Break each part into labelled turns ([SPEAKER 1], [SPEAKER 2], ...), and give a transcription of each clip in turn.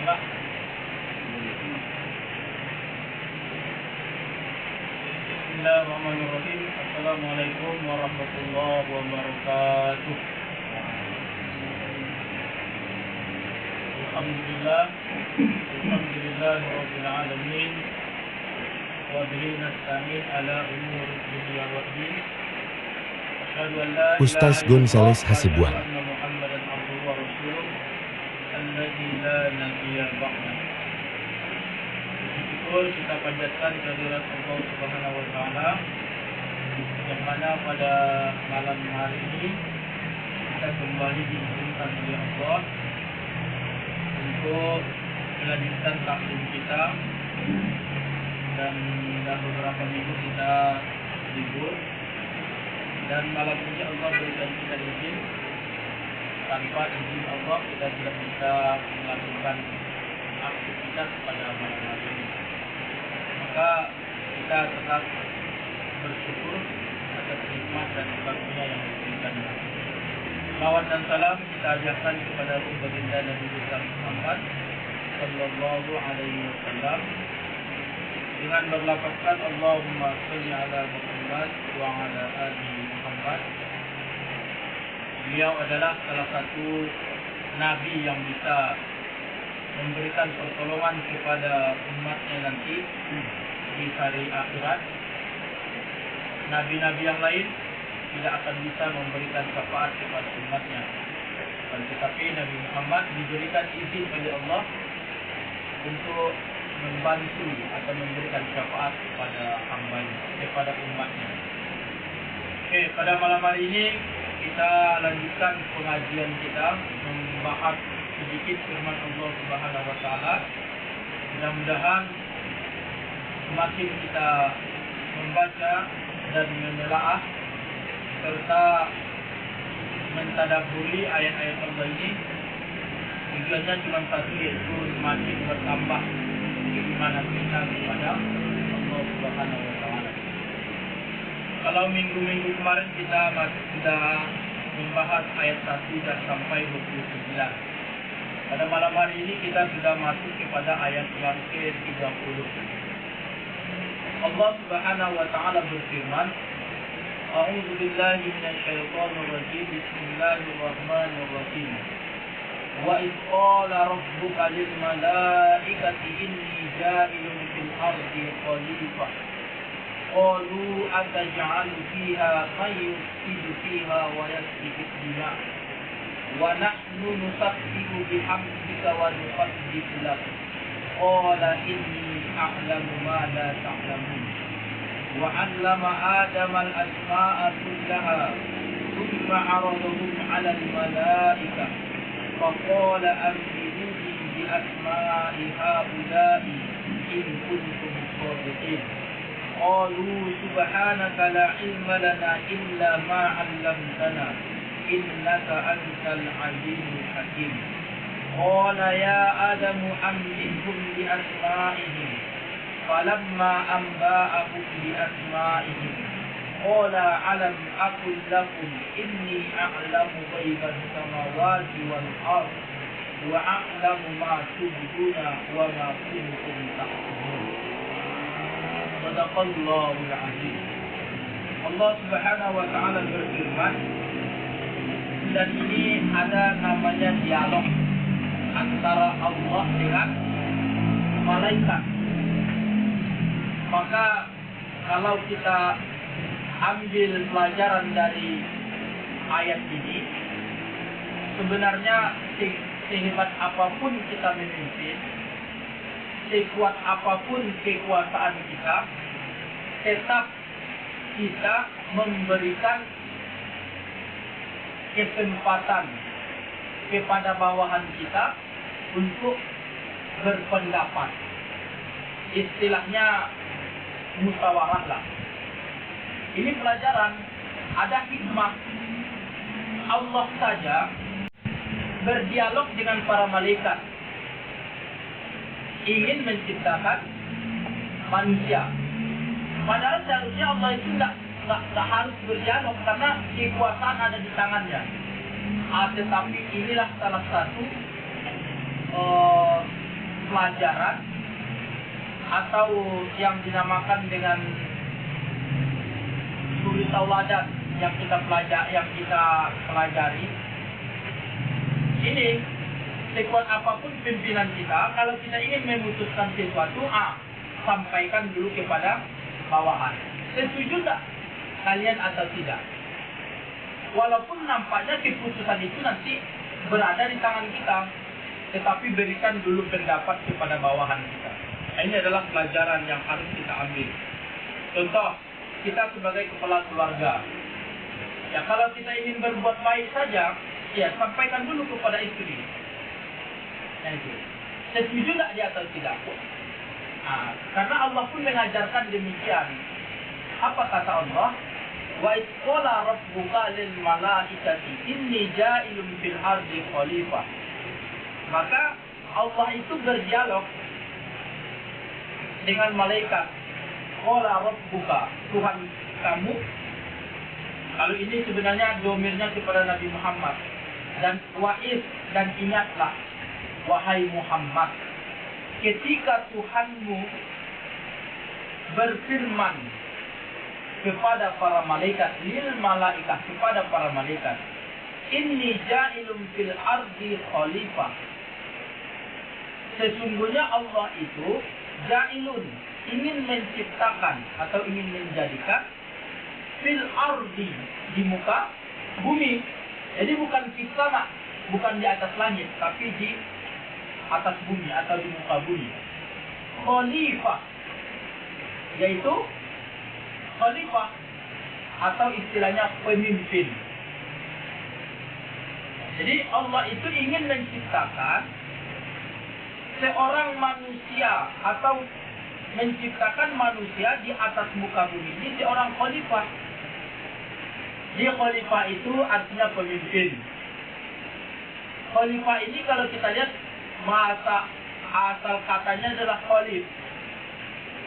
[SPEAKER 1] Bismillah. Bismillahirrahmanirrahim. Assalamualaikum warahmatullahi wabarakatuh. Alhamdulillah. Alhamdulillahirabbil alamin. Wa bihi nasta'in ala umuri dunya wad din. Asyhadu an la ilaha
[SPEAKER 2] Ustaz Gonzales Hasibuan.
[SPEAKER 1] Muhammadan abduhu wa rasuluh alladzi la nabiyya ba'da. Kita panjatkan kehadirat Allah Subhanahu wa taala yang mana pada malam hari ini kita kembali diizinkan oleh Allah untuk melanjutkan taklim kita, dan beberapa minggu kita libur, dan malam ini Allah berikan kita izin. Tanpa izin Allah kita tidak bisa melakukan aktivitas pada malam hari ini. Maka kita tetap bersyukur atas nikmat dan karunia yang diberikan. Salawat dan salam kita ajarkan kepada baginda Nabi Muhammad sallallahu alaihi wasallam dengan berlafazkan Allahumma shalli ala Muhammad wa ala ali Muhammad. Beliau adalah salah satu nabi yang bisa memberikan pertolongan kepada umatnya nanti di hari akhirat. Nabi-nabi yang lain tidak akan bisa memberikan syafaat kepada umatnya, tetapi Nabi Muhammad diberikan izin oleh Allah untuk membantu atau memberikan syafaat kepada hambanya, kepada umatnya. Oke, pada malam hari ini kita lanjutkan pengajian kita membahas sedikit firman Allah Subhanahu wa taala. Mudah-mudahan semakin kita membaca dan menelaah serta mentadabburi ayat-ayat Allah ini, tujuannya cuma satu, yaitu semakin bertambah keimanan kita kepada Allah Subhanahu wa taala. Kalau minggu-minggu kemarin kita masih sudah membahas ayat 1 dan sampai 29. Pada malam hari ini kita sudah masuk kepada ayat yang ke-30. Allah Subhanahu wa taala berfirman, A'udzu billahi minasyaitonir rajim. Bismillahirrahmanirrahim. Wa idh qala rabbuka lil malaikati inni ja'ilun fil ardi khalifah. Qalu ataj'alu fiha man yufsidu fiha wa yasfiku ad-dima' wa nahnu nusabbihu bihamdika wa nuqaddisu lak. Qala inni a'lamu ma la ta'lamun. Wa 'allama Adama al-asma'a kullaha thumma 'aradahum 'ala al-malaikah faqala anbi'uni bi asma'i ha'ula'i in kuntum shadiqin. Qalu subhanaka la 'ilma lana illa ma 'allamtana innaka antal 'alimul hakim. Qala ya Adamu anbihum bi asma'ihim. Falamma anba'ahum bi asma'ihim qala alam aqul lakum inni a'lamu ghaibas samawati wal ard wa a'lamu ma tubduna wa ma kuntum taktubun. Shadaqallahul azim. Allah Subhanahu wa taala berfirman, dan ini ada namanya dialog antara Allah dengan malaikat. Maka kalau kita ambil pelajaran dari ayat ini, sebenarnya sehebat apapun kita memimpin, sekuat apapun kekuasaan kita, tetap kita memberikan kesempatan kepada bawahan kita untuk berpendapat. Istilahnya musyawarah lah. Ini pelajaran, ada hikmah. Allah saja berdialog dengan para malaikat, ingin menciptakan manusia. Padahal seharusnya Allah itu tidak harus berdialog karena kekuasaan ada di tangannya. Tetapi inilah salah satu pelajaran atau yang dinamakan dengan suri tauladan yang kita pelajari. Ini sekuat apapun pimpinan kita, kalau kita ingin memutuskan sesuatu, sampaikan dulu kepada bawahan. Setuju tak kalian atau tidak? Walaupun nampaknya keputusan itu nanti berada di tangan kita, tetapi berikan dulu pendapat kepada bawahan kita. Ini adalah pelajaran yang harus kita ambil. Contoh, kita sebagai kepala keluarga, ya kalau kita ingin berbuat baik saja, ya sampaikan dulu kepada istri. Nah itu, setuju tak dia atau tidak? Karena Allah pun mengajarkan demikian. Apa kata Allah? Wa idh qala rabbuka lil malaikati inni ja'ilun fil ardi khalifah. Maka Allah itu berdialog dengan malaikat. Qala rabbuka, Tuhan kamu. Kalau ini sebenarnya domirnya kepada Nabi Muhammad. Dan wa'id, dan ingatlah wahai Muhammad, ketika Tuhanmu berfirman kepada para malaikat, lil malaikat, kepada para malaikat, inni ja'ilun fil ardi khalifah. Sesungguhnya Allah itu ja'ilun, ingin menciptakan atau ingin menjadikan fil ardi, di muka bumi. Jadi bukan fis sama, bukan di atas langit, tapi di atas bumi atau di muka bumi. Khalifah, yaitu khalifah atau istilahnya pemimpin. Jadi Allah itu ingin menciptakan seorang manusia atau menciptakan manusia di atas muka bumi ini, seorang khalifah. Jadi khalifah itu artinya pemimpin. Khalifah ini kalau kita lihat asal katanya adalah khalif.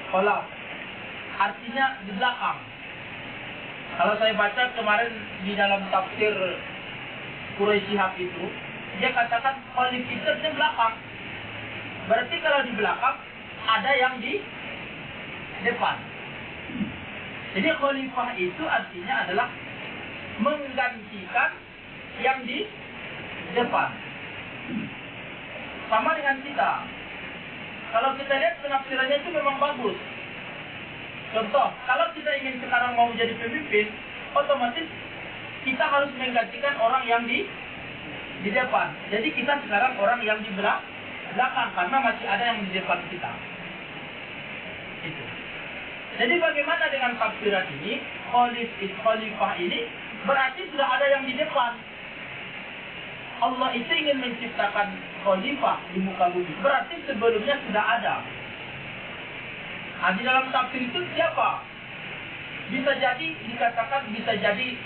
[SPEAKER 1] Khalaf, artinya di belakang. Kalau saya baca kemarin di dalam tafsir Quraisy Shihab itu, dia katakan khalif itu di belakang. Berarti kalau di belakang ada yang di depan. Jadi khalifah itu artinya adalah menggantikan yang di depan. Sama dengan kita. Kalau kita lihat penafsirannya itu memang bagus. Contoh, kalau kita ingin sekarang mau jadi pemimpin, otomatis kita harus menggantikan orang yang di depan. Jadi kita sekarang orang yang di belakang, karena masih ada yang di depan kita. Itu. Jadi bagaimana dengan tafsiran ini? Khalifah ini berarti sudah ada yang di depan. Allah itu ingin menciptakan khalifah di muka bumi. Berarti sebelumnya sudah ada. Di dalam tafsir itu siapa? Bisa jadi dikatakan, bisa jadi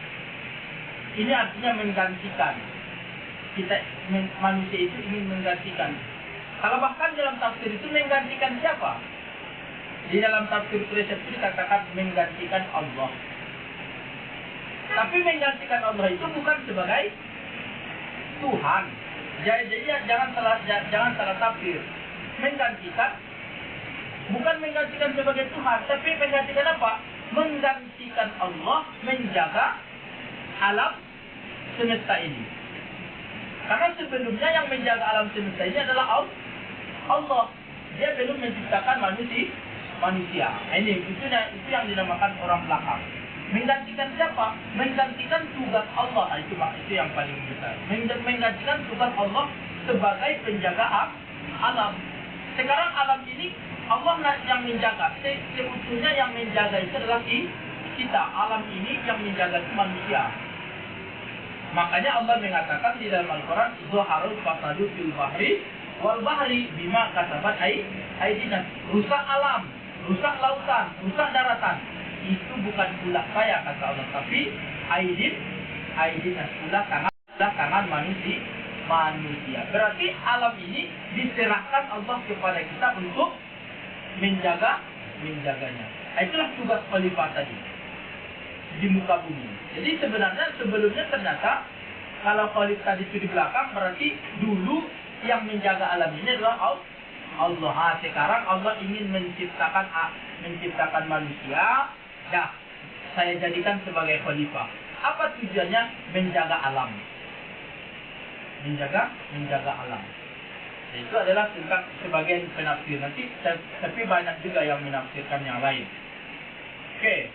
[SPEAKER 1] ini artinya menggantikan. Manusia itu ingin menggantikan. Kalau bahkan dalam tafsir itu menggantikan siapa? Di dalam tafsir Quraisy itu dikatakan menggantikan Allah. Tapi menggantikan Allah itu bukan sebagai Tuhan. Jadi jangan salah tafsir. Menggantikan bukan menggantikan sebagai Tuhan, tapi menggantikan apa? Menggantikan Allah menjaga alam semesta ini. Karena sebelumnya yang menjaga alam semesta ini adalah Allah. Dia belum menciptakan manusia. Itu yang dinamakan orang belakang. Menggantikan siapa? Menggantikan tugas Allah. Itu yang paling besar. Menggantikan tugas Allah sebagai penjaga alam. Sekarang alam ini Allah yang menjaga. Sebetulnya yang menjaga itu adalah kita. Alam ini yang menjaga itu manusia. Makanya Allah mengatakan di dalam Al-Quran, Zuharul fasadu fil bahri wal bahri bima kasabat aydina. Rusak alam, rusak lautan, rusak daratan. Itu bukan ulah saya kata Allah, tapi aydina ulah tangan manusia. Berarti alam ini diserahkan Allah kepada kita untuk menjaganya. Itulah tugas khalifah tadi di muka bumi. Jadi sebenarnya sebelumnya ternyata kalau khalifah tadi itu di belakang, berarti dulu yang menjaga alam ini adalah Allah. Sekarang Allah ingin menciptakan manusia. Dah, saya jadikan sebagai khalifah. Apa tujuannya? Menjaga alam. Menjaga alam. Itu adalah tentang sebagian penafsir. Nanti tapi banyak juga yang menafsirkan yang lain. Oke.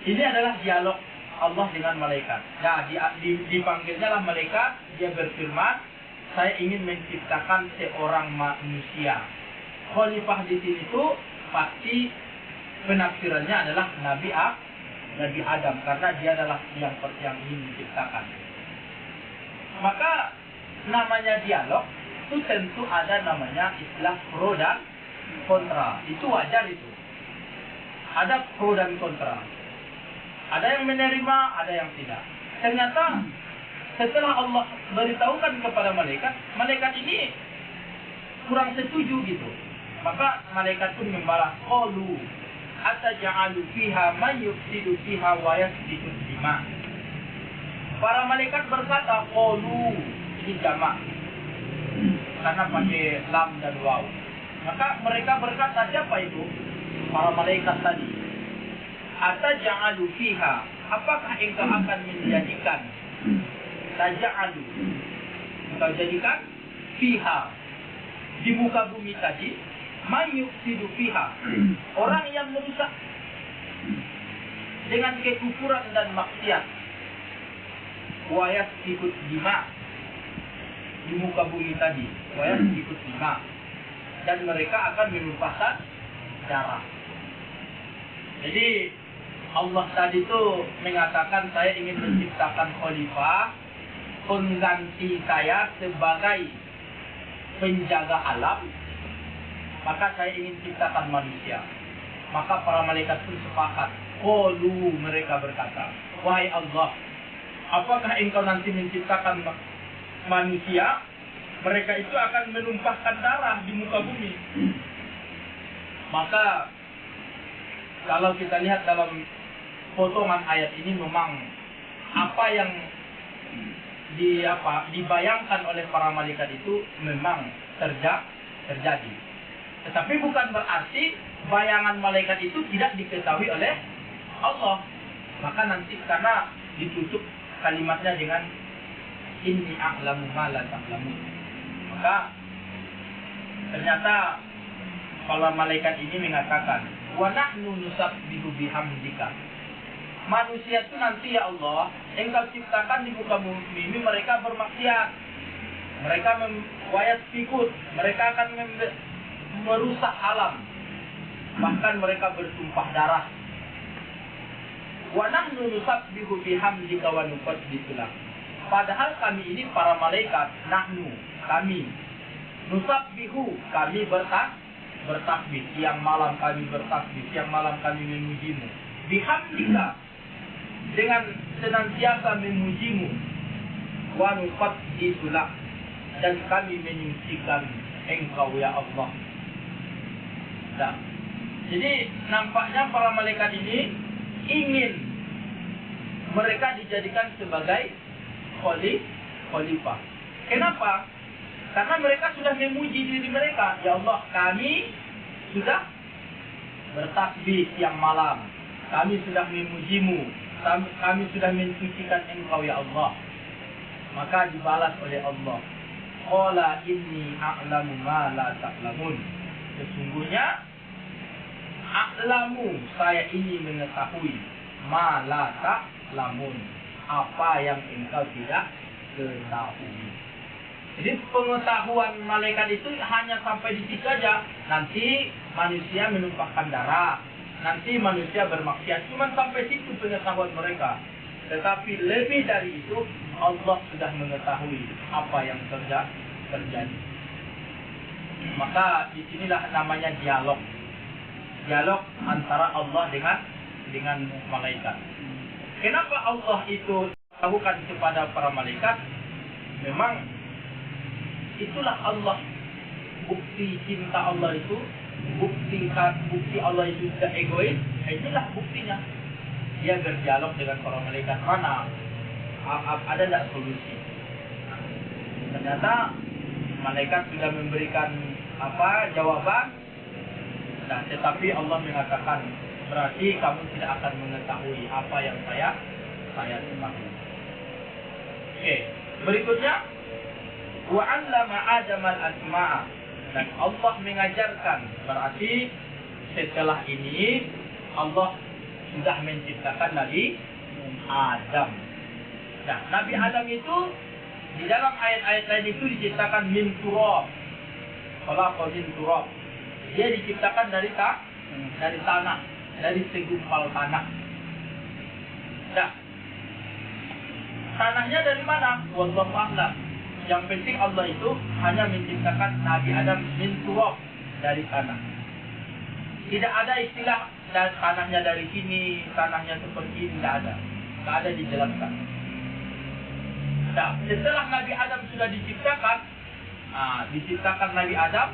[SPEAKER 1] Ini adalah dialog Allah dengan malaikat. Nah, dipanggilnya lah malaikat, dia berfirman, saya ingin menciptakan seorang manusia. Khalifah di sini itu pasti penafsirannya adalah Nabi Adam, karena dia adalah yang ingin diciptakan. Maka namanya dialog itu tentu ada namanya istilah pro dan kontra. Itu wajar itu. Ada pro dan kontra. Ada yang menerima, ada yang tidak. Ternyata setelah Allah beritahukan kepada malaikat, malaikat ini kurang setuju gitu. Maka malaikat pun membalas, qalu ataj'alu fiha man yufsidu fiha wa yasfiku dima. Para malaikat berkata, qalu, ini jamak karena pakai lam dan waw. Maka mereka berkata, siapa itu? Para malaikat tadi. Ataj'alu fiha, apakah engkau akan menjadikan? Taj'alu, engkau jadikan fiha, di muka bumi tadi, man yufsidu fiha, orang yang merusak dengan kekufuran dan maksiat, wa yasfiku dima, di muka bumi tadi, wa yasfiku dima, dan mereka akan menumpahkan darah. Jadi Allah tadi itu mengatakan, saya ingin menciptakan khalifah, pengganti saya sebagai penjaga alam, maka saya ingin ciptakan manusia. Maka para malaikat pun sepakat. Qalu, mereka berkata, wahai Allah, apakah engkau nanti menciptakan manusia? Mereka itu akan menumpahkan darah di muka bumi. Maka kalau kita lihat dalam potongan ayat ini, memang apa yang dibayangkan oleh para malaikat itu memang terjadi. Tetapi bukan berarti bayangan malaikat itu tidak diketahui oleh Allah. Maka nanti karena ditutup kalimatnya dengan inni a'lamu ma la ta'lamun. Maka ternyata para malaikat ini mengatakan, wa nahnu nusabbihu bihamdika. Manusia itu nanti ya Allah, engkau ciptakan di muka bumi ini, mereka bermaksiat, mereka wayat pikut, mereka akan merusak alam, bahkan mereka bertumpah darah. Wa nahnu nusabbihu bihamdika wa nuqaddisu lak. Padahal kami ini para malaikat, nahnu, kami, nusabbihu, kami bertasbih, siang malam kami bertasbih, siang malam kami memujimu. Bihamdika, dengan senantiasa memujimu, wa nuqaddisu lak, dan kami menyucikan engkau ya Allah. Nah, jadi nampaknya para malaikat ini ingin mereka dijadikan sebagai khalifah. Kenapa? Karena mereka sudah memuji diri mereka. Ya Allah, kami sudah bertasbih siang malam, kami sudah memujimu, kami sudah mensucikan engkau ya Allah. Maka dibalas oleh Allah, qala inni a'lamu ma la ta'lamun. Sesungguhnya a'lamu, saya ini mengetahui, ma la ta'lamun, apa yang engkau tidak ketahui. Jadi pengetahuan malaikat itu hanya sampai di situ saja. Nanti manusia menumpahkan darah, nanti manusia bermaksiat, cuma sampai situ pengetahuan mereka. Tetapi lebih dari itu, Allah sudah mengetahui apa yang terjadi. Maka disinilah namanya dialog antara Allah dengan malaikat. Kenapa Allah itu tahukan kepada para malaikat? Memang itulah Allah, bukti cinta Allah itu, bukti Allah itu tidak egois. Inilah buktinya. Dia berdialog dengan para malaikat. Mana ada tidak solusi? Ternyata malaikat sudah memberikan jawaban. Nah, tetapi Allah mengatakan berarti kamu tidak akan mengetahui apa yang saya ketahui. Oke, berikutnya wa 'allama Adam al-asma'a, dan Allah mengajarkan, berarti setelah ini Allah sudah menciptakan Nabi Adam. Nah, Nabi Adam itu di dalam ayat-ayat lain itu diciptakan min turab. Khalaqa min turab. Dia diciptakan dari tanah, dari segumpal tanah. Nah, tanahnya dari mana? Wallahu a'lam. Yang penting Allah itu hanya menciptakan Nabi Adam min turab, dari tanah. Tidak ada istilah dan tanahnya dari sini, tanahnya seperti ini, tidak ada. Tidak ada dijelaskan. Nah, setelah Nabi Adam sudah diciptakan Nabi Adam,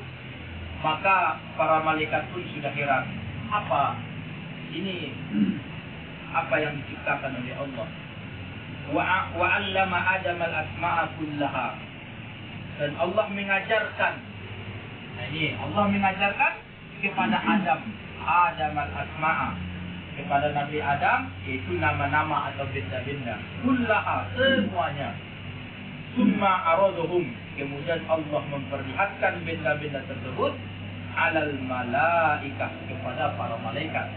[SPEAKER 1] maka para malaikat pun sudah heran. Apa ini? Apa yang diciptakan oleh Allah? Wa 'allama Adam al-asma'a kullaha. Dan Allah mengajarkan. Nah, ini Allah mengajarkan kepada Adam al-asma'a, kepada Nabi Adam, yaitu nama-nama atau benda-benda. Kullaha, semuanya. Summa araduhum, kemudian Allah memperlihatkan benda-benda tersebut alal malaikah, kepada para malaikat.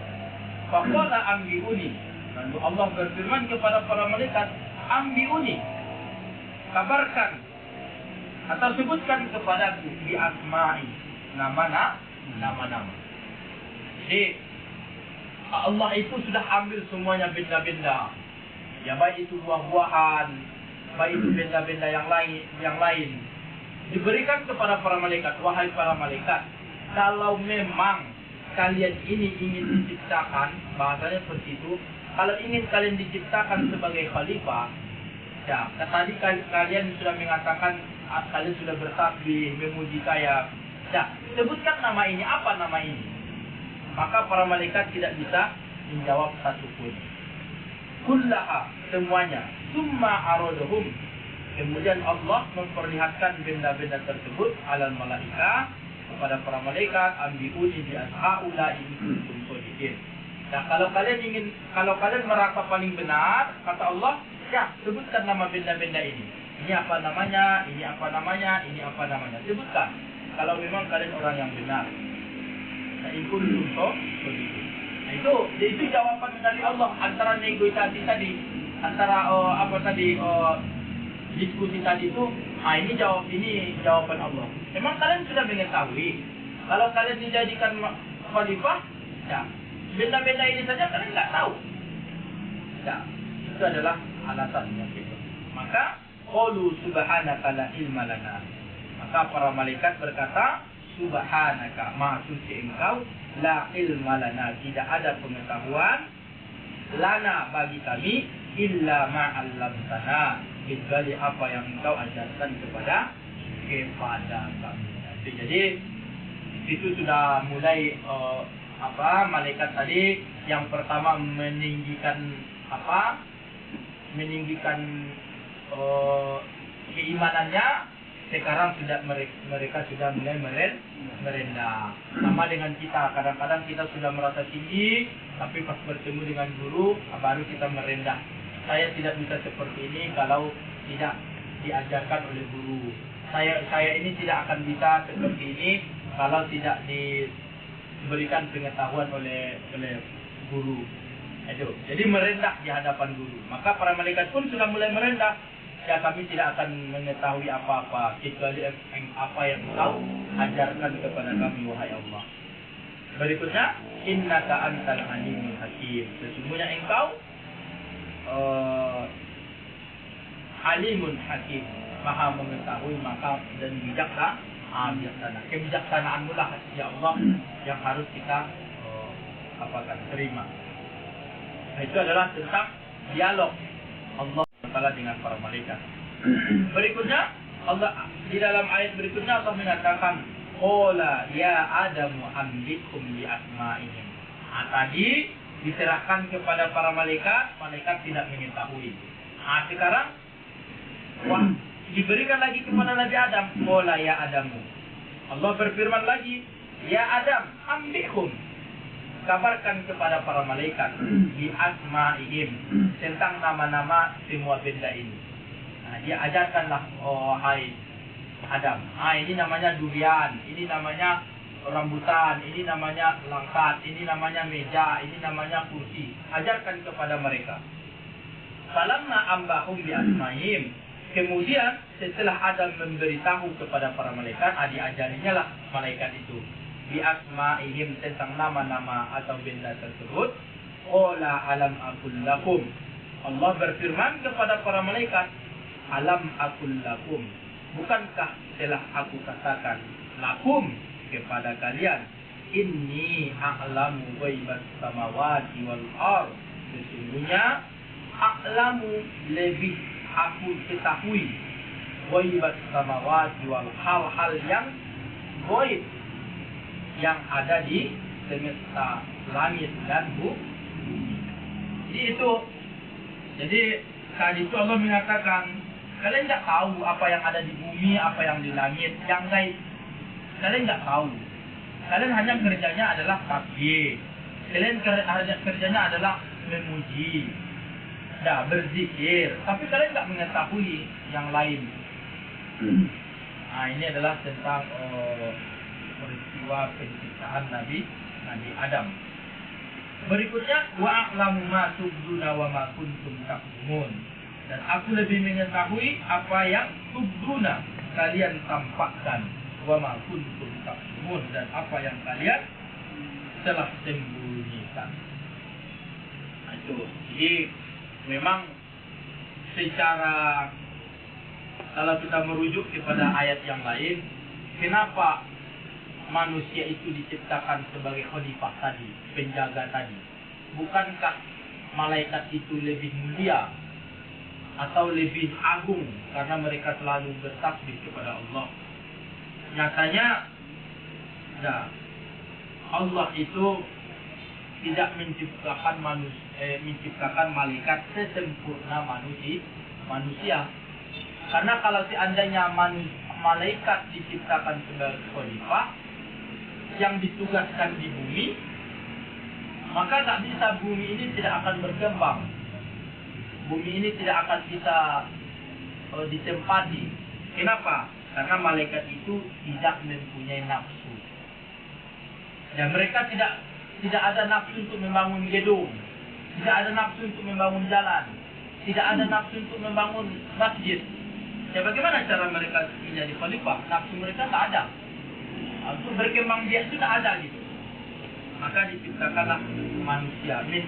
[SPEAKER 1] Faqala ambiuni, lalu Allah berfirman kepada para malaikat, ambiuni, kabarkan atau sebutkan kepadaku bi asma'i, nama-nama. Jadi Allah itu sudah ambil semuanya benda-benda, ya, baik itu buah-buahan, baik itu benda-benda yang lain, diberikan kepada para malaikat. Wahai para malaikat, kalau memang kalian ini ingin diciptakan, bahasanya seperti itu, kalau ingin kalian diciptakan sebagai khalifah, ya, tadi kalian sudah mengatakan, kalian sudah bertasbih, memuji saya, ya, sebutkan nama ini, apa nama ini? Maka para malaikat tidak bisa menjawab satupun. Kullaha, semuanya. Summa araduhum, kemudian Allah memperlihatkan benda-benda tersebut alal malaika, kepada para malaikat, ambiuni bi ashaula in kuntum shadiqin. Nah, kalau kalian merasa paling benar, kata Allah, ya, sebutkan nama benda-benda ini. Ini apa namanya, ini apa namanya, ini apa namanya. Sebutkan kalau memang kalian orang yang benar. Nah, in kuntum shadiqin. Nah, itu jawaban dari Allah antara negosiasi tadi, antara diskusi tadi itu. Ini jawaban Allah. Memang kalian sudah mengetahui kalau kalian dijadikan khalifah, ya, benda-benda ini saja kalian nggak tahu. Ya, itu adalah alasannya gitu. Maka qalu subhanaka la ilma lana. Maka para malaikat berkata, subhanaka, maha suci engkau, la ilma lana, tidak ada pengetahuan, lana, bagi kami, illa ma 'allamtana, kecuali apa yang engkau ajarkan kepada kami. Jadi itu sudah mulai malaikat tadi yang pertama meninggikan keimanannya. Sekarang mereka sudah mulai merendah. Sama dengan kita, kadang-kadang kita sudah merasa tinggi, tapi pas bertemu dengan guru baru kita merendah. Saya tidak bisa seperti ini kalau tidak diajarkan oleh guru. Saya ini tidak akan bisa seperti ini kalau tidak diberikan pengetahuan oleh guru. Jadi merendah di hadapan guru. Maka para malaikat pun sudah mulai merendah. Ya, kami tidak akan mengetahui apa-apa kecuali apa yang Engkau ajarkan kepada kami, wahai Allah. Berikutnya, innaka antal alimul hakim. Sesungguhnya Engkau alimun hakim, maha mengetahui, maka dan bijaksana. Kebijaksanaanmu lah, ya Allah, yang harus kita terima. Nah, itu adalah tentang dialog Allah Taala dengan para malaikat. Berikutnya, Allah di dalam ayat berikutnya Allah mengatakan, qala ya Adamu amlikum bi asma'ihim. Tadi diserahkan kepada para malaikat tidak mengetahui. Sekarang diberikan lagi kepada Nabi Adam. Qala ya Adamu. Allah berfirman lagi, ya Adam, ambihum. Kabarkan kepada para malaikat bi asma'ihim, tentang nama-nama semua benda ini. Nah, dia ajarkanlah, oh hai Adam, ini namanya durian, ini namanya rambutan, ini namanya langsat, ini namanya meja, ini namanya kursi. Ajarkan kepada mereka. Falamma ambahum bi asma'ihim. Kemudian setelah Adam memberitahu kepada para malaikat, diajarinya lah malaikat itu bi asma'ihim, tentang nama-nama atau benda tersebut. Qala alam aqul lakum. Allah berfirman kepada para malaikat, alam aqul lakum, bukankah telah aku katakan lakum, kepada kalian, inni a'lamu ghaibas samawati wal ardh, sesungguhnya a'lamu, lebih aku ketahui, ghaibas samawati wal, hal-hal yang ghaib yang ada di semesta langit dan bumi. Jadi itu, jadi tadi itu Allah mengatakan, kalian tidak tahu apa yang ada di bumi, apa yang di langit, yang gaib. Kalian tidak tahu. Kalian hanya kerjanya adalah tasbih. Kalian kerjanya adalah memuji, berzikir. Tapi kalian tidak mengetahui yang lain. Nah, ini adalah tentang peristiwa penciptaan Nabi Adam. Berikutnya, wa a'lamu ma tubduna wa ma kuntum taktumun. Dan aku lebih mengetahui apa yang tubduna, kalian tampakkan, wa ma kuntum taktumun, dan apa yang kalian telah sembunyikan. Nah, itu. Jadi memang secara, kalau kita merujuk kepada ayat yang lain, kenapa manusia itu diciptakan sebagai khalifah tadi, penjaga tadi? Bukankah malaikat itu lebih mulia atau lebih agung karena mereka selalu bertasbih kepada Allah? Nyatanya, Allah itu tidak menciptakan menciptakan malaikat sesempurna manusia. Karena kalau seandainya malaikat diciptakan sebagai khalifah yang ditugaskan di bumi, maka tak bisa, bumi ini tidak akan berkembang. Bumi ini tidak akan bisa ditempati. Kenapa? Karena malaikat itu tidak mempunyai nafsu. Dan mereka tidak ada nafsu untuk membangun gedung, tidak ada nafsu untuk membangun jalan, tidak ada nafsu untuk membangun masjid. Ya, bagaimana cara mereka menjadi khalifah? Nafsu mereka tak ada. Untuk berkembang biak itu tak ada gitu. Maka diciptakanlah manusia min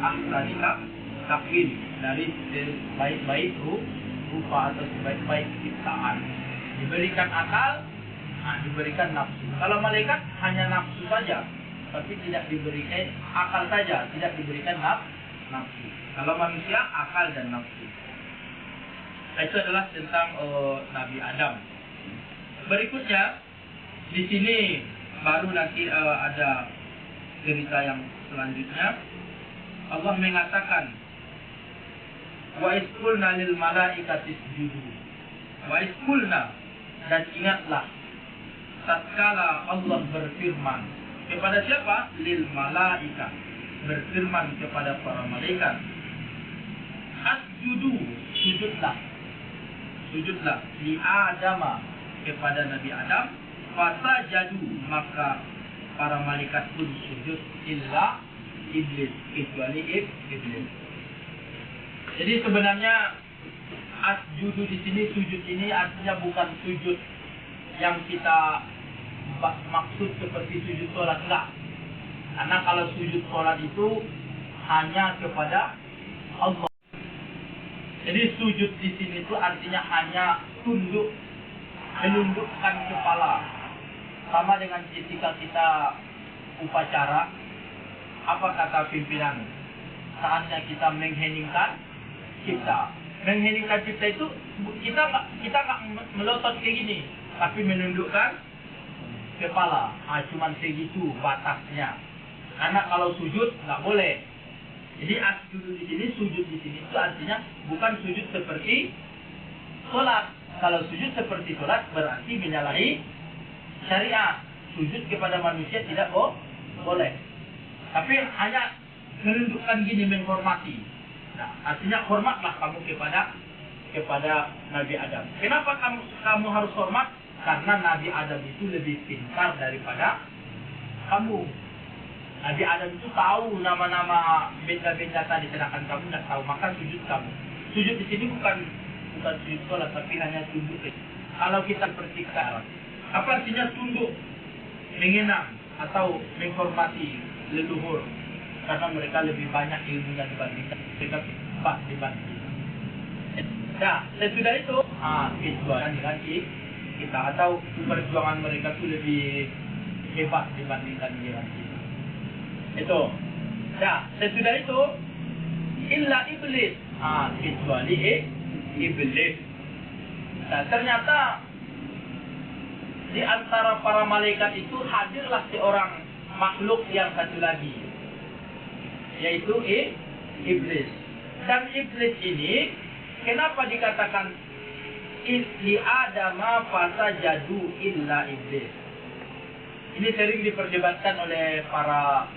[SPEAKER 1] ahsanika takwin, dari sebaik-baik rupa atau sebaik-baik ciptaan. Diberikan akal, diberikan nafsu. Kalau malaikat hanya nafsu saja, tapi tidak diberikan akal saja, tidak diberikan nafsu. Kalau manusia, akal dan nafsu. Itu adalah tentang Nabi Adam. Berikutnya, di sini baru nanti ada cerita yang selanjutnya. Allah mengatakan, wa isqulna lil malaikati isjudu. Wa isqulna, dan ingatlah tatkala Allah berfirman kepada siapa? Lil malaika, berfirman kepada para malaikat, asjudu, sujudlah li Adama, kepada Nabi Adam. Fasajadu, maka para malaikat pun sujud, illa iblis, kecuali iblis. Jadi sebenarnya asjudu di sini, sujud ini artinya bukan sujud yang kita maksud seperti sujud sholat, enggak. Karena kalau sujud sholat itu hanya kepada Allah. Jadi sujud di sini itu artinya hanya tunduk, menundukkan kepala. Sama dengan ketika kita upacara, apa kata pimpinan? Saatnya kita mengheningkan cipta. Mengheningkan cipta itu kita nggak melotot kayak gini, tapi menundukkan kepala. Cuman segitu batasnya. Karena kalau sujud nggak boleh. Jadi asjudu di sini, sujud di sini itu artinya bukan sujud seperti sholat. Kalau sujud seperti sholat berarti menyalahi syariat. Sujud kepada manusia tidak boleh. Tapi hanya menunjukkan gini, menghormati. Nah, artinya hormatlah kamu kepada Nabi Adam. Kenapa kamu harus hormat? Karena Nabi Adam itu lebih pintar daripada kamu. Nabi Adam itu tahu nama-nama benda-benda tadi, sedangkan kamu tidak tahu, maka sujud kamu. Sujud di sini bukan sujud sholat, tapi hanya tunduk. Kalau kita seperti sekarang, apa artinya tunduk? Mengenang atau menghormati leluhur, karena mereka lebih banyak ilmunya dibandingkan mereka, cepat dibanding. Nah, sesudah itu, kejualan dengan kita, atau perjuangan mereka itu lebih hebat dibandingkan dengan kita. Itu. Nah, sesudah itu, illa iblis. Kecuali iblis. Nah, ternyata di antara para malaikat itu hadirlah seorang makhluk yang satu lagi, yaitu iblis. Dan iblis ini kenapa dikatakan li adama fasajadu illa iblis? Ini sering diperdebatkan oleh para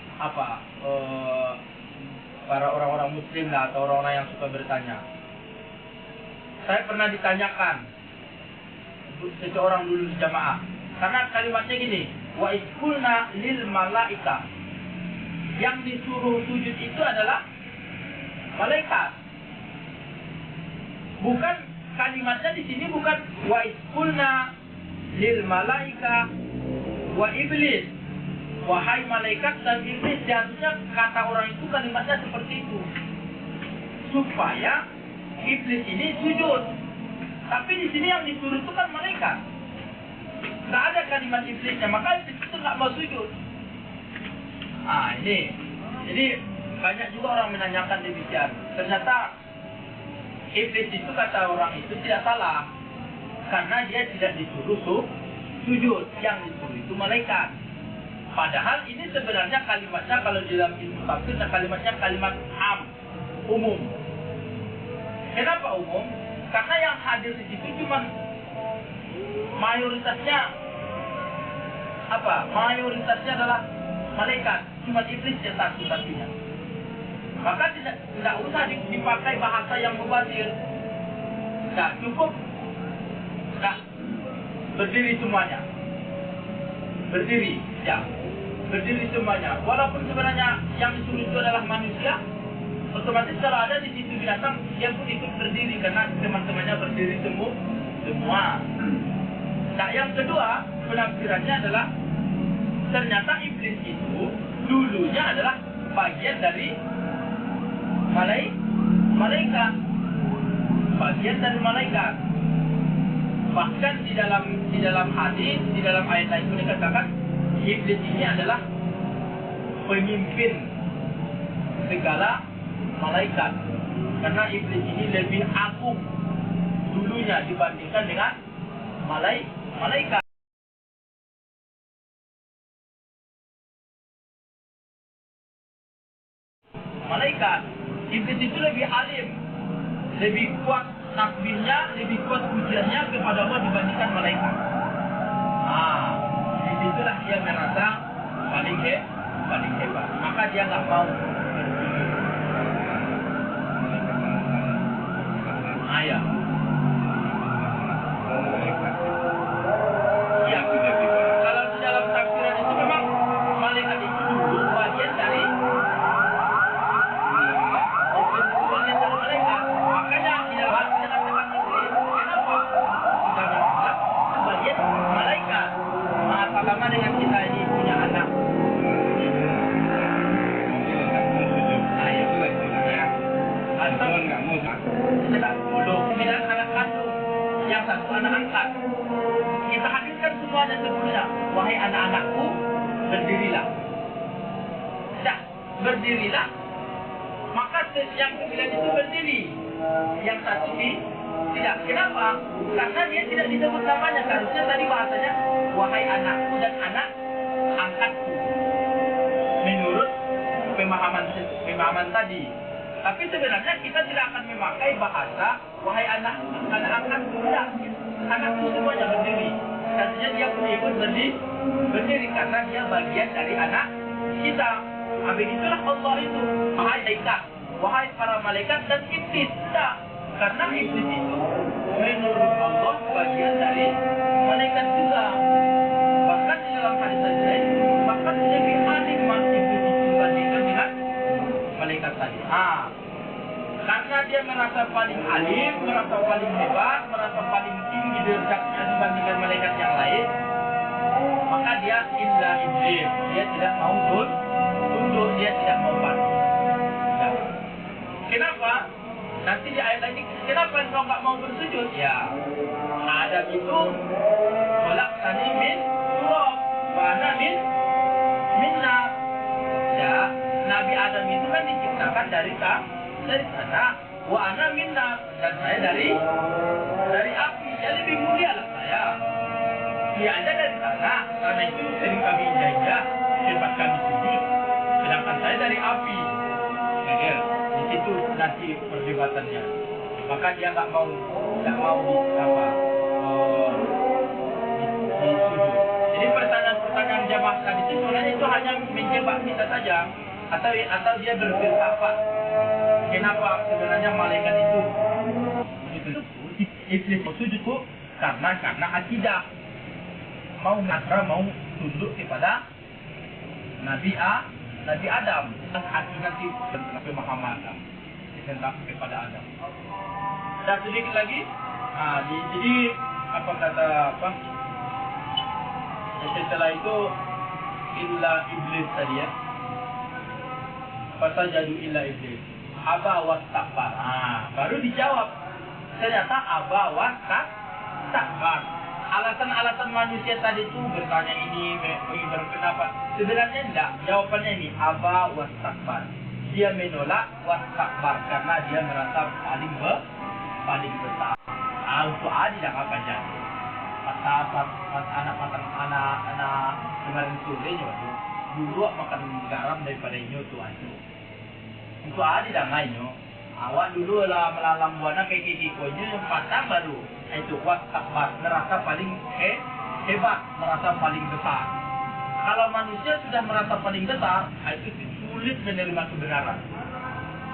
[SPEAKER 1] orang-orang muslim lah, atau orang-orang yang suka bertanya. Saya pernah ditanyakan seseorang dulu di jamaah, karena kalimatnya gini, wa iskulna lil malaika, yang disuruh sujud itu adalah malaikat. Bukan, kalimatnya di sini bukan wa iskulna lil malaika wa iblis, wahai malaikat dan iblis. Seharusnya kata orang itu kalimatnya seperti itu, supaya iblis ini sujud. Tapi di sini yang disuruh itu kan malaikat. Nggak ada kalimat iblisnya, maka iblis itu nggak mau sujud. Ini. Jadi banyak juga orang menanyakan demikian. Ternyata iblis itu, kata orang itu, tidak salah, karena dia tidak disuruh sujud. Yang disuruh itu malaikat. Padahal ini sebenarnya kalimatnya, kalau di dalam ilmu tafsir, kalimatnya kalimat umum. Kenapa umum? Karena yang hadir di situ cuma mayoritasnya adalah malaikat, cuma iblis yang satu-satunya. Maka tidak usah dipakai bahasa yang mubazir. Nah, cukup berdiri semuanya. Berdiri semuanya. Walaupun sebenarnya yang disuruh itu adalah manusia, otomatis kalau ada di situ binatang, dia pun ikut berdiri karena teman-temannya berdiri semua. Nah, yang kedua penafsirannya adalah ternyata iblis itu dulunya adalah bagian dari malaikat. Bagian dari malaikat. Bahkan di dalam hadis, di dalam ayat lain dikatakan iblis ini adalah pemimpin segala malaikat, karena iblis ini lebih agung dulunya dibandingkan dengan malaikat. Iblis itu lebih alim, lebih kuat takbirnya, lebih kuat pujiannya kepada Allah dibandingkan malaikat. Disitulah dia merasa paling hebat, maka dia nggak mau. Ya. Kalau di dalam tafsiran itu memang malaikat itu dulu bagian dari malaikat. Makanya tidak dikatakan iblis. Kenapa? Kita bilang bagian malaikat. Sama dengan kita ini punya anak. Tidak anak kandung, yang satu anak angkat. Kita hadirkan semuanya sebelumnya. Wahai anak-anakku, berdirilah. Berdirilah. Maka yang sembilan itu berdiri, yang satu tidak. Kenapa? Karena dia tidak disebut namanya. Harusnya tadi bahasanya wahai anakku dan anak angkatku, menurut pemahaman tadi. Tapi sebenarnya kita tidak akan memakai bahasa wahai anak angkatku, tidak. Anakku semuanya berdiri. Katanya dia pun ikut berdiri karena dia bagian dari anak kita. Habis itulah Allah itu, wahai malaikat, wahai para malaikat dan iblis. Tidak. Karena iblis itu menurut Allah bagian dari malaikat juga. Bahkan di dalam hadis lain, bahkan lebih alim iblis itu dibandingkan dengan malaikat tadi. Karena dia merasa paling alim, merasa paling hebat, merasa paling tinggi derajatnya dibandingkan malaikat yang lain, maka dia illa iblis. Dia tidak mau tunduk, dia tidak mau patuh. Nah, kenapa? Nanti di ayat ini, kenapa engkau nggak mau bersujud? Ya, Adam itu khalaqtani min turab wa ana min nar. Ya, Nabi Adam itu kan diciptakan dari tanah, wa ana min nar, dan saya dari api. Jadi lebih mulia lah saya. Dia ada dari tanah, karena itu sering kami injak, cepat kami sujud. Sedangkan saya dari api. Di situ nanti perdebatannya. Maka dia nggak mau disujud. Jadi pertanyaan jamaah tadi itu sebenarnya itu hanya menjebak kita saja, atau dia berfilsafat. Kenapa sebenarnya malaikat itu iblis sujud bu? Karena akidah mau tunduk kepada Nabi Adam, nanti pemahaman tentang kepada Adam. Dan sedikit lagi, jadi setelah itu illa iblis tadi ya, fasajadu illa iblis aba wastakbar. Baru dijawab, ternyata aba wastakbar. Alasan-alasan manusia tadi itu bertanya ini, berpendapat. Sebenarnya enggak. Jawabannya ini aba wastakbar. Dia menolak wastakbar karena dia merasa paling besar. Untuk adi dah apa jadi? Anak kemarin sore nyoto. Dulu makan garam daripada nyoto aja. Untuk adi dah nganyo. Awak dulu lah melalang buana kayak kikonya yang patah baru. Itu wastakbar, merasa paling hebat, merasa paling besar. Kalau manusia sudah merasa paling besar, itu sulit menerima kebenaran.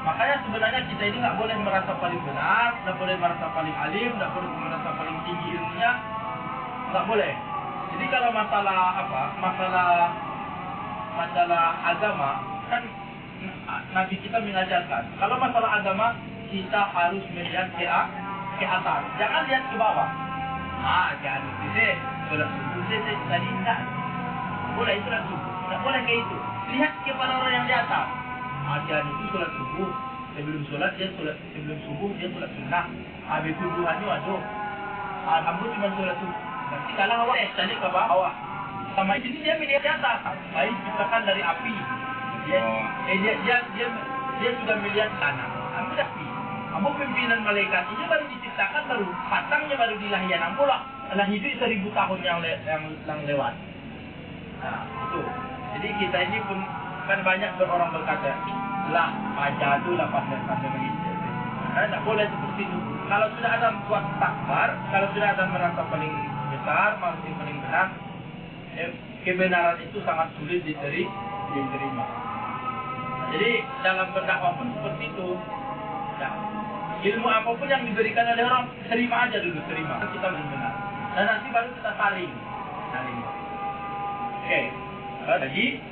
[SPEAKER 1] Makanya sebenarnya kita ini nggak boleh merasa paling benar, nggak boleh merasa paling alim, nggak boleh merasa paling tinggi ilmunya, nggak boleh. Jadi kalau masalah agama, kan Nabi kita mengajarkan, kalau masalah agama kita harus melihat ke atas, jangan lihat ke bawah. Jangan sholat subuh tadi enggak boleh sholat subuh, enggak boleh kayak itu. Lihat kepada orang yang di atas. Jangan itu sholat subuh, sebelum subuh dia sholat sunnah. Habis tuduhannya aduh, kamu cuma sholat subuh. Nanti kalah awak tadi ke bawah. Sama ini dia melihat di atas, baik diciptakan dari api. Dia sudah melihat tanah. Kamu api. Kamu pimpinan malaikat ini baru diciptakan, baru patangnya baru dilahirkan. Ampulah telah hidup 1000 tahun yang lewat. Nah itu. Jadi kita ini pun kan banyak orang berkata lah aja tu lah pandai begitu. Tidak boleh seperti itu. Kalau sudah ada buat takbar, kalau sudah ada merasa paling besar, manusia paling benar, kebenaran itu sangat sulit diterima. Jadi dalam berdakwah pun seperti itu. Ya, ilmu apapun yang diberikan oleh orang, terima aja dulu, terima. Kita benar. Dan nanti baru kita saling. Oke. Jadi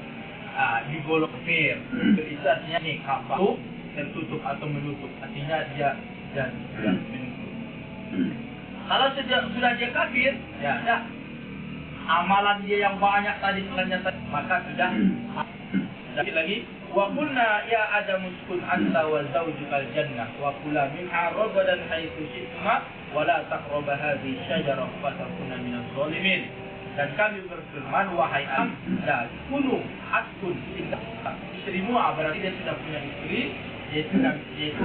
[SPEAKER 1] digolok kafir. Itu artinya nih kafir tertutup atau menutup. Artinya dia menutup. Kalau sudah dia kafir, ya dah. Amalan dia yang banyak tadi maka sudah. Lagi wa qulna ya adamu uskun anta wa zawjukal jannah wa kula minha ragadan haitsu syi'tuma wa la taqrabu hadhihi syajarah fatakuna minaz zalimin. Dan kami berfirman wahai Adam, kunu askun istrimu, berarti dia sudah punya istri, yaitu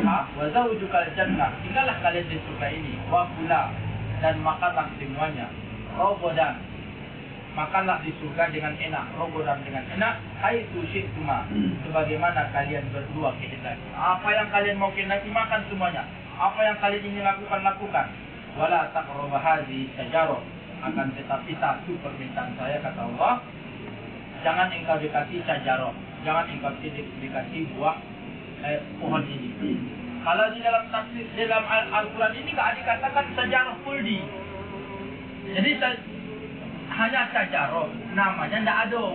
[SPEAKER 1] wa zawjukal jannah, tinggallah kalian di surga ini, wa kula, dan makanlah semuanya, ragadan, makanlah di surga dengan enak, rogodan dengan enak, haitsu syi'tuma, sebagaimana kalian berdua kehendaki. Apa yang kalian mau kehendaki makan semuanya. Apa yang kalian ingin lakukan, lakukan. Wala taqrabu hadhihi syajarah. Akan tetapi satu permintaan saya, kata Allah, jangan engkau dekati syajarah. Jangan engkau dekati buah pohon ini. Kalau di dalam tafsir, dalam Al-Quran ini nggak dikatakan syajarah kuldi. Jadi hanya syajarah, namanya nggak ada.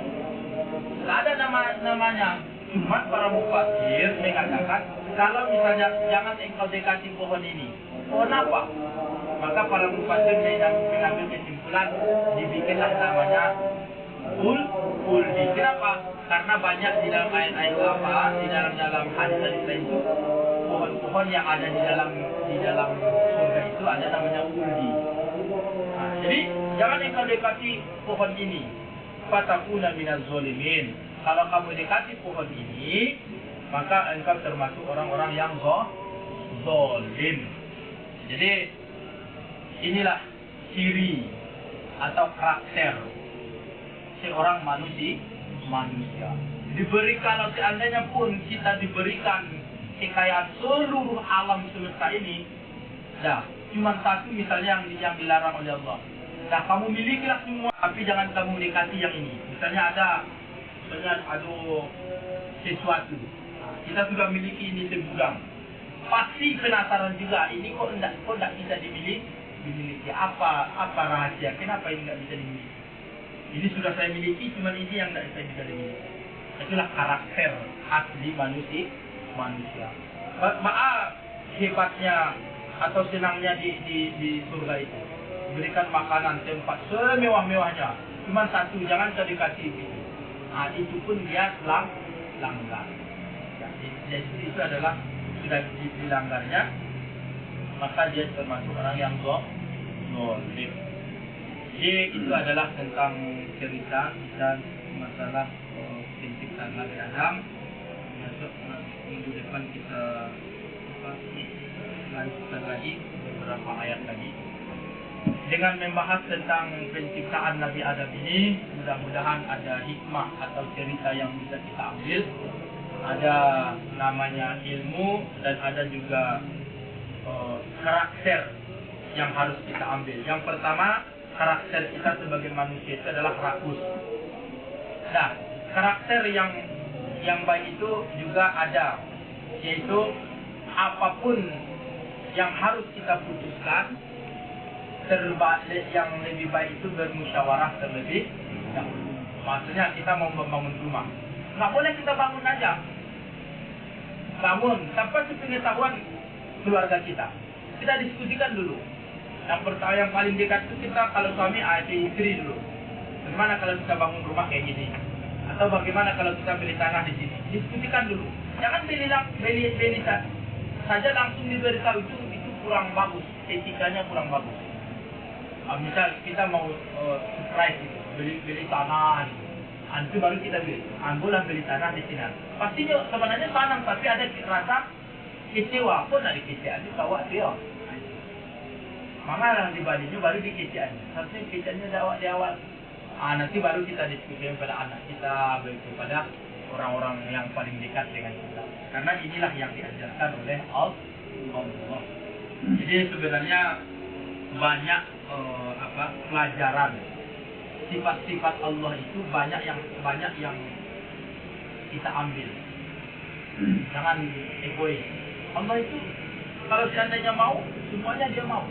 [SPEAKER 1] Nggak ada namanya. Cuma para mufasir mengatakan kalau misalnya jangan engkau dekati pohon ini. Pohon apa? Maka para mufasir mengambil kesimpulan dibikinlah namanya kuldi. Kenapa? Karena banyak di dalam ayat-ayat apa, di dalam hadis-hadis itu pohon-pohon yang ada di dalam surga itu ada namanya kuldi. Nah, jadi jangan engkau dekati pohon ini. Fatakuna minaz zalimin. Kalau kamu dekati pohon ini, maka engkau termasuk orang-orang yang zalim. Jadi inilah ciri atau karakter seorang manusia. Kalau seandainya pun kita diberikan kekayaan seluruh alam semesta ini, cuma satu misalnya yang dilarang oleh Allah. Kamu milikilah semua, tapi jangan kamu dekati yang ini. Misalnya ada sesuatu, kita sudah miliki ini segudang, pasti penasaran juga, ini kok tidak bisa dimiliki, apa rahasia, kenapa ini tidak bisa dimiliki? Ini sudah saya miliki, cuma ini yang tidak bisa dimiliki. Itulah karakter asli manusia. Maaf hebatnya atau senangnya di surga itu, berikan makanan, tempat semewah-mewahnya, cuma satu, jangan dikasih itu. Itu pun dia langgar. Jadi itu adalah sudah dilanggarnya, maka dia termasuk orang yang zalim. Jadi itu adalah tentang cerita dan masalah penciptaan Nabi Adam. Minggu depan kita lanjutkan lagi beberapa ayat lagi. Dengan membahas tentang penciptaan Nabi Adam ini, mudah-mudahan ada hikmah atau cerita yang bisa kita ambil. Ada namanya ilmu dan ada juga karakter yang harus kita ambil. Yang pertama, karakter kita sebagai manusia itu adalah rakus. Nah, karakter yang baik itu juga ada, yaitu apapun yang harus kita putuskan, yang lebih baik itu bermusyawarah terlebih dahulu. Maksudnya kita mau membangun rumah, nggak boleh kita bangun aja, bangun tanpa sepengetahuan keluarga kita. Kita diskusikan dulu. Yang pertama, yang paling dekat itu kita kalau suami istri dulu. Bagaimana kalau kita bangun rumah kayak gini? Atau bagaimana kalau kita beli tanah di sini? Diskusikan dulu. Jangan beli saja langsung diberitahu, itu kurang bagus, etikanya kurang bagus. Misal kita mau surprise gitu, beli tanah, itu baru kita beli. Boleh beli tanah di sini. Pastinya sebenarnya tanah, tapi ada rasa kecewa. Kok nak dikecewa? Bawa dia. Mana yang dibalinya baru dikecewaannya. Harusnya kecewaannya di awal. Nanti baru kita diskusikan pada anak kita, baik kepada orang-orang yang paling dekat dengan kita. Karena inilah yang diajarkan oleh Allah. Jadi sebenarnya banyak pelajaran sifat-sifat Allah itu banyak yang kita ambil. Jangan egois. Allah itu kalau seandainya mau, semuanya dia mau.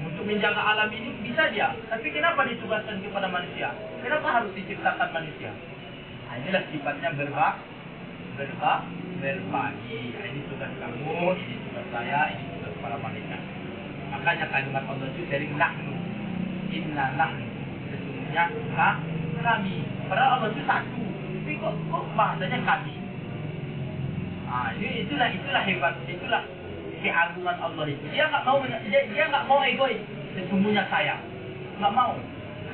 [SPEAKER 1] Untuk menjaga alam ini bisa dia, tapi kenapa ditugaskan kepada manusia? Kenapa harus diciptakan manusia? Inilah sifatnya berbagi. Ini tugas kamu, ini tugas saya, ini tugas para malaikat. Makanya kalimat Allah itu sering nahnu, inna nahnu, sesungguhnya kami. Padahal Allah itu satu, tapi kok bahasanya kami. Itulah hebat, itulah keagungan Allah itu. Dia nggak mau egois. Sesungguhnya saya nggak mau.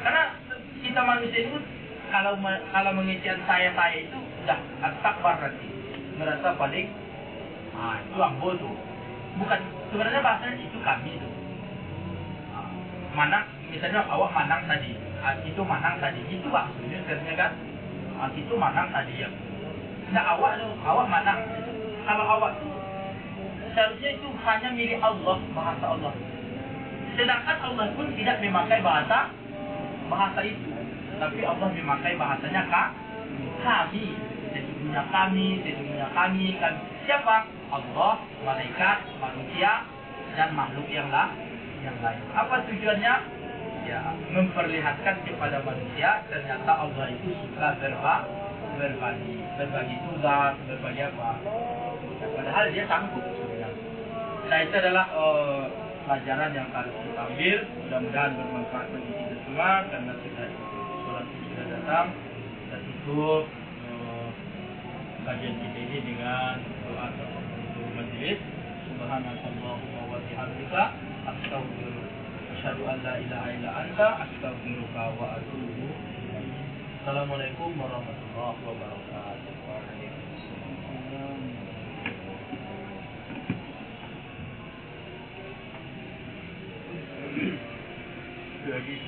[SPEAKER 1] Karena kita manusia itu kalau mengecewakan saya itu sudah takbar berarti merasa paling itu ambo tuh. Bukan, sebenarnya bahasanya itu kami itu. Manang, misalnya awak manang tadi, itu manang tadi, itu maksudnya sebenarnya kan, itu manang tadi ya. Nah awak manang. Kalau awak tuh seharusnya itu hanya milik Allah, bahasa Allah. Sedangkan Allah pun tidak memakai bahasa itu, tapi Allah memakai bahasanya kami, sesungguhnya kami. Siapa? Allah, malaikat, manusia, dan makhluk yang lain. Apa tujuannya? Ya, memperlihatkan kepada manusia ternyata Allah itu suka berbagi tugas, berbagi apa. Ya, padahal dia sanggup sebenarnya. Nah, itu adalah pelajaran yang harus kita ambil. Mudah-mudahan bermanfaat bagi kita semua, karena sholat sudah datang. Kita tutup kajian kita ini dengan doa untuk majelis. Subhanallahumma wa bihamdika, asyhadu an la ilaha illa anta, astaghfiruka wa atubu ilaik. Assalamualaikum warahmatullahi wabarakatuh. Lagi.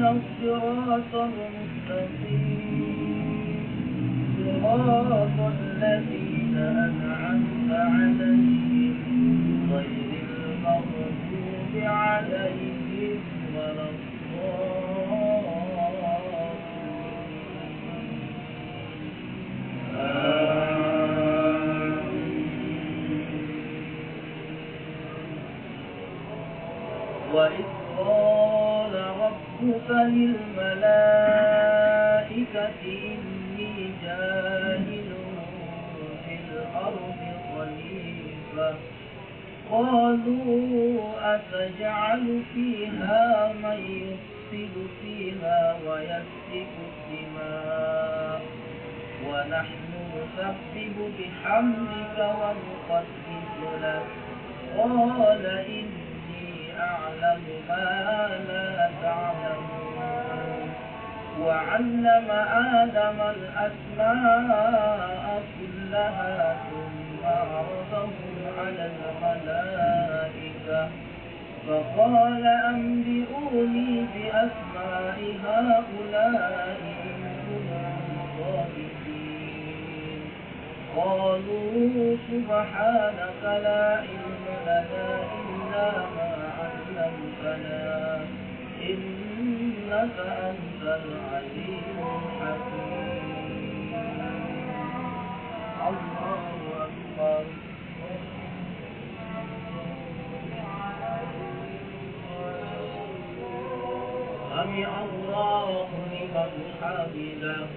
[SPEAKER 2] الصراط المستقيم صراط الذين أنعمت عليهم غير المغضوب عليهم ولا وإذ قال ربك للملائكة إني جاعل في الأرض خليفة قالوا أتجعل فيها من يفسد فيها ويسفك الدماء ونحن نسبح بحمدك ونقدس لك قال إني أعلم ما لا تعلمون وعلم آدم الأسماء كلها ثم عرضهم على الملائكة فقال أنبئوني بأسماء هؤلاء إن كنتم صادقين قالوا سبحانك لا علم لنا إلا ما علمتنا إنك أنت العليم الحكيم الله أكبر سمع الله لمن حمده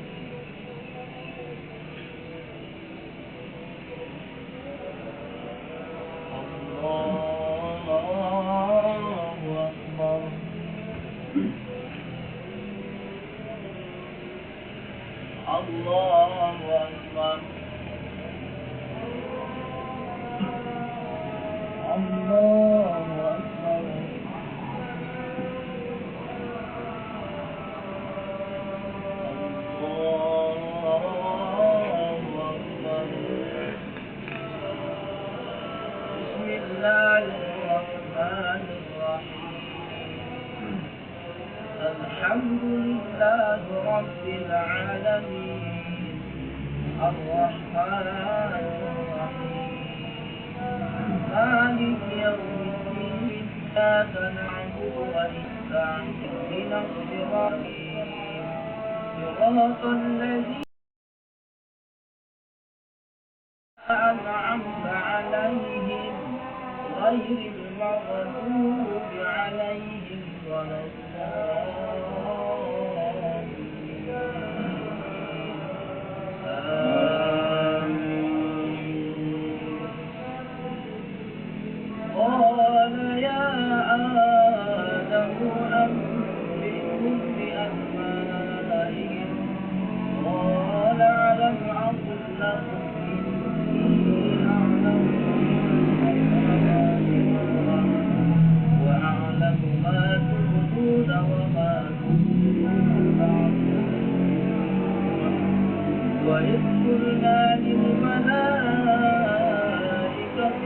[SPEAKER 2] الله الرحمن الرحيم الحمد لله رب العالمين الرحمن الرحيم مالك يوم الدين إياك نعبد وإياك نستعين صراط الذين أنعمت عليهم غير المغضوب عليهم ولا قال يا آدم أنبئهم بأسمائهم قال ألم أقل لكم إني أعلم وأعلم ما تبدون وما تكتمون وإذ قلنا للملائكة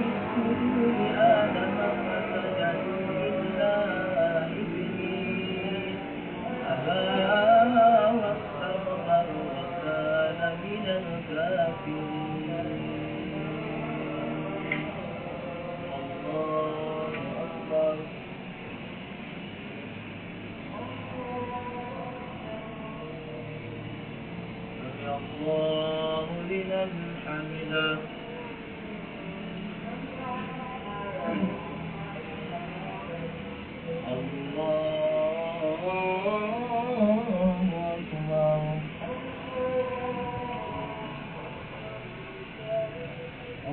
[SPEAKER 2] اسجدوا لآدم فسجدوا إلا إبليس أبى واستكبر وكان من الكافرين الله أكبر سمع الله لمن حمده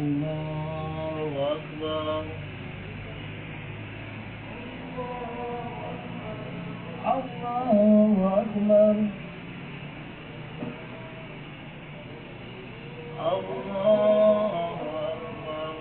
[SPEAKER 2] الله أكبر الله أكبر الله أكبر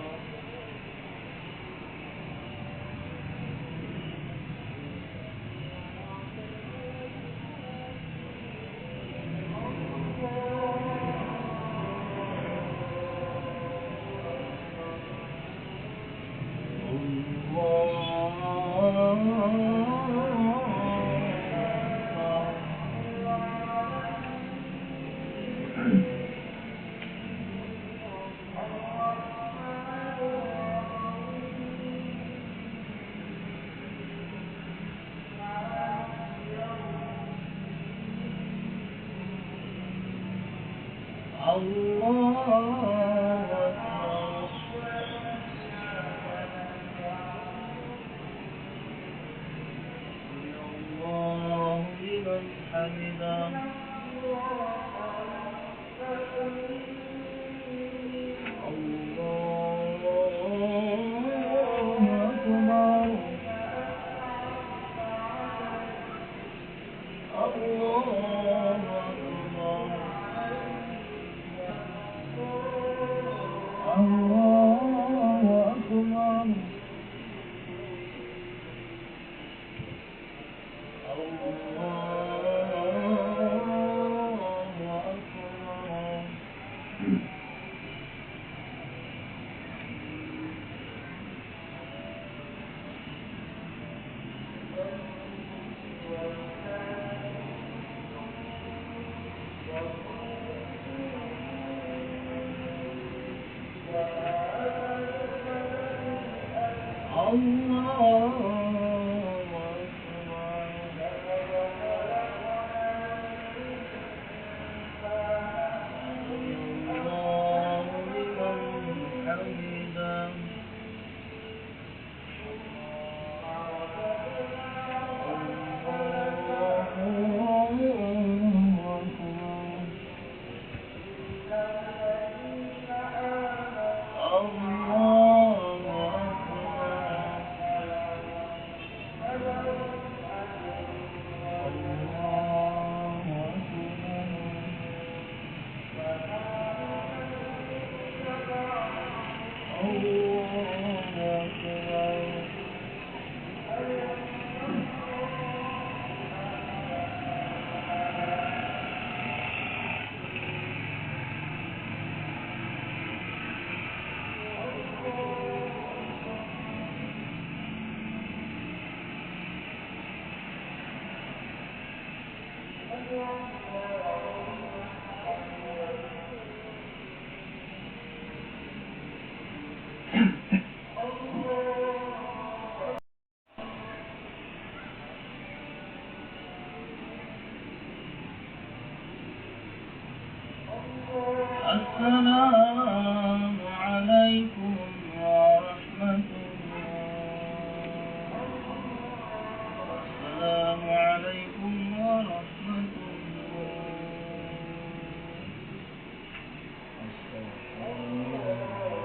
[SPEAKER 2] الله لمن حمده السلام عليكم ورحمة الله. السلام عليكم ورحمة الله. استغفر الله العظيم.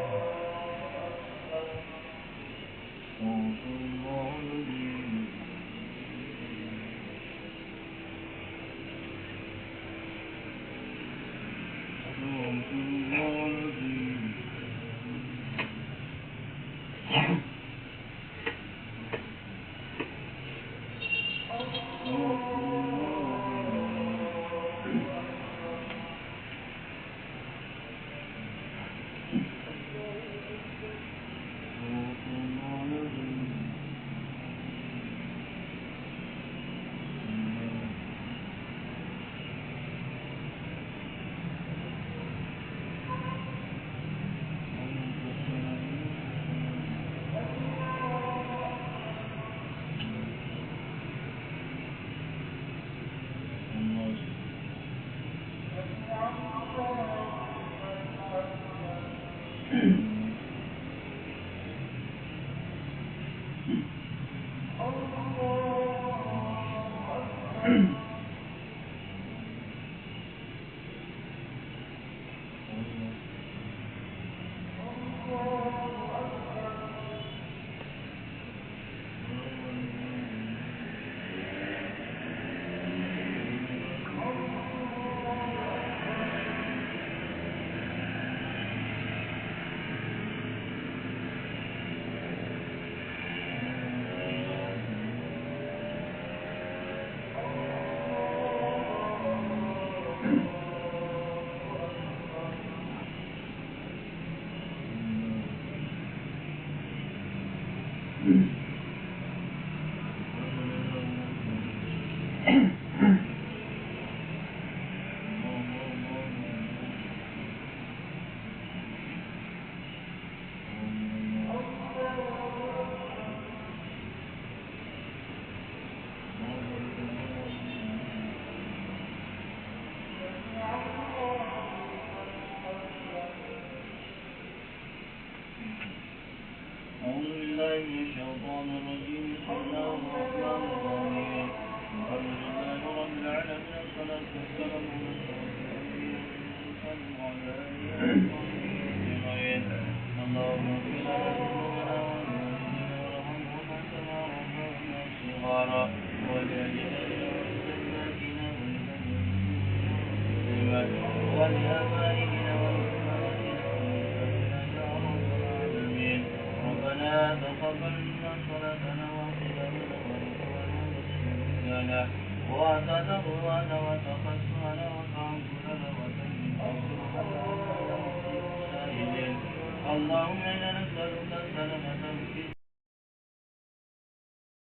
[SPEAKER 2] أعوذ بالله من الشيطان الرجيم. بسم الله الرحمن الرحيم. الحمد لله رب العالمين، والصلاة والسلام على أشرف المرسلين. اللهم اغفر لنا ذنوبنا وذنوبنا وارحمهما كما ربونا صغارا، ولوالدينا ولزوجاتنا ولآبائنا ربنا تقبل منا صلاتنا واغفر لنا وركوعنا وتضرعنا وتخشعنا وتعبدنا وتنزلنا اللهم إنا نسألك سلامة